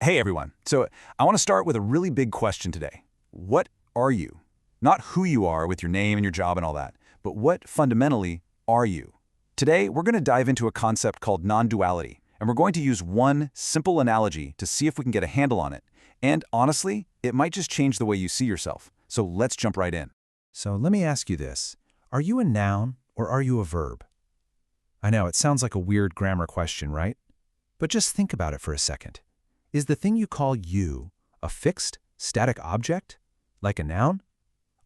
Hey everyone. So I want to start with a really big question today. What are you? Not who you are with your name and your job and all that, but what fundamentally are you? Today, we're going to dive into a concept called non-duality, and we're going to use one simple analogy to see if we can get a handle on it. And honestly, it might just change the way you see yourself. So let's jump right in. So let me ask you this. Are you a noun or are you a verb? I know it sounds like a weird grammar question, right? But just think about it for a second. Is the thing you call you a fixed, static object, like a noun?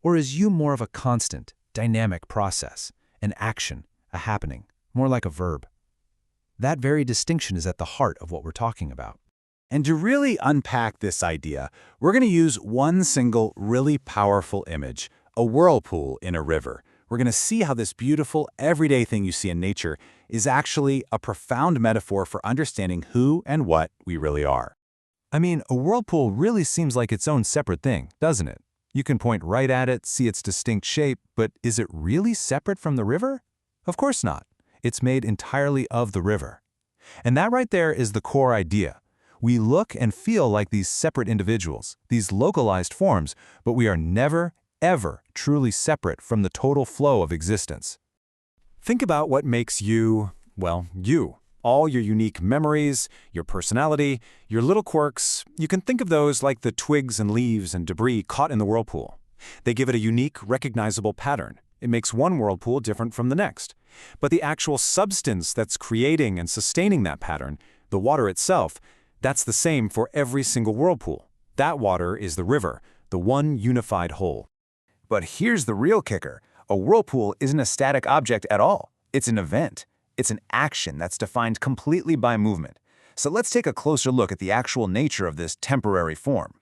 Or is you more of a constant, dynamic process, an action, a happening, more like a verb? That very distinction is at the heart of what we're talking about. And to really unpack this idea, we're going to use one single really powerful image, a whirlpool in a river. We're going to see how this beautiful, everyday thing you see in nature is actually a profound metaphor for understanding who and what we really are. I mean, a whirlpool really seems like its own separate thing, doesn't it? You can point right at it, see its distinct shape, but is it really separate from the river? Of course not. It's made entirely of the river. And that right there is the core idea. We look and feel like these separate individuals, these localized forms, but we are never, ever truly separate from the total flow of existence. Think about what makes you, well, you. All your unique memories, your personality, your little quirks, you can think of those like the twigs and leaves and debris caught in the whirlpool. They give it a unique, recognizable pattern. It makes one whirlpool different from the next. But the actual substance that's creating and sustaining that pattern, the water itself, that's the same for every single whirlpool. That water is the river, the one unified whole. But here's the real kicker. A whirlpool isn't a static object at all. It's an event. It's an action that's defined completely by movement. So let's take a closer look at the actual nature of this temporary form.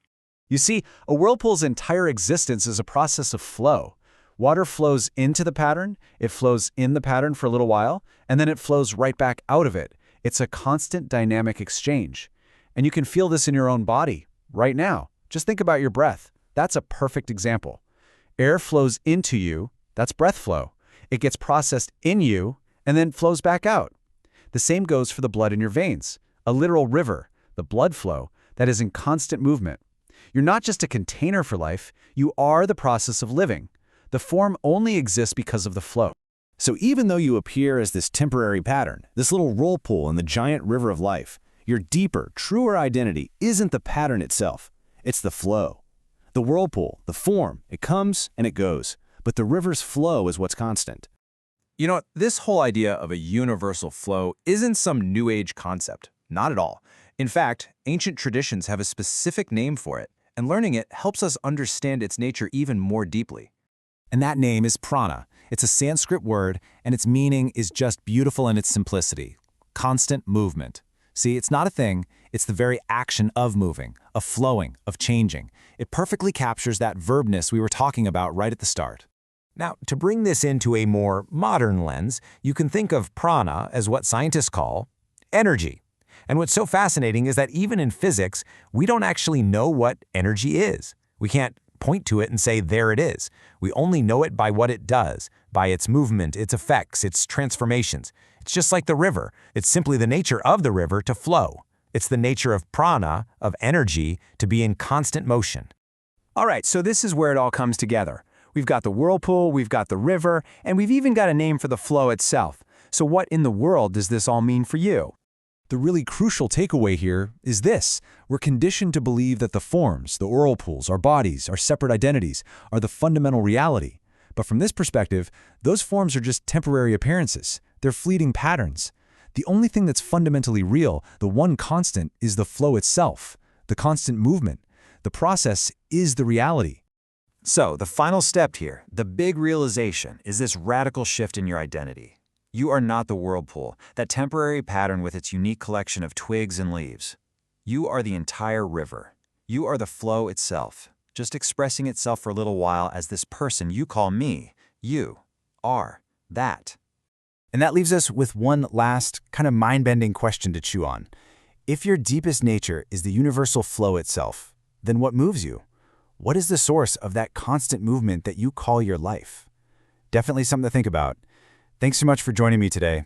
You see, a whirlpool's entire existence is a process of flow. Water flows into the pattern, it flows in the pattern for a little while, and then it flows right back out of it. It's a constant dynamic exchange. And you can feel this in your own body right now. Just think about your breath. That's a perfect example. Air flows into you, that's breath flow. It gets processed in you, and then flows back out. The same goes for the blood in your veins, a literal river, the blood flow, that is in constant movement. You're not just a container for life, you are the process of living. The form only exists because of the flow. So even though you appear as this temporary pattern, this little whirlpool in the giant river of life, your deeper, truer identity isn't the pattern itself. It's the flow. The whirlpool, the form, it comes and it goes, but the river's flow is what's constant. You know, this whole idea of a universal flow isn't some new age concept. Not at all. In fact, ancient traditions have a specific name for it, and learning it helps us understand its nature even more deeply. And that name is prana. It's a Sanskrit word, and its meaning is just beautiful in its simplicity. Constant movement. See, it's not a thing, it's the very action of moving, of flowing, of changing. It perfectly captures that verbness we were talking about right at the start. Now, to bring this into a more modern lens, you can think of prana as what scientists call energy. And what's so fascinating is that even in physics, we don't actually know what energy is. We can't point to it and say, there it is. We only know it by what it does, by its movement, its effects, its transformations. It's just like the river. It's simply the nature of the river to flow. It's the nature of prana, of energy, to be in constant motion. All right, so this is where it all comes together. We've got the whirlpool, we've got the river, and we've even got a name for the flow itself. So what in the world does this all mean for you? The really crucial takeaway here is this. We're conditioned to believe that the forms, the whirlpools, our bodies, our separate identities, are the fundamental reality. But from this perspective, those forms are just temporary appearances. They're fleeting patterns. The only thing that's fundamentally real, the one constant, is the flow itself, the constant movement. The process is the reality. So, the final step here, the big realization, is this radical shift in your identity. You are not the whirlpool, that temporary pattern with its unique collection of twigs and leaves. You are the entire river. You are the flow itself, just expressing itself for a little while as this person you call me. You are that. And that leaves us with one last kind of mind-bending question to chew on. If your deepest nature is the universal flow itself, then what moves you? What is the source of that constant movement that you call your life? Definitely something to think about. Thanks so much for joining me today.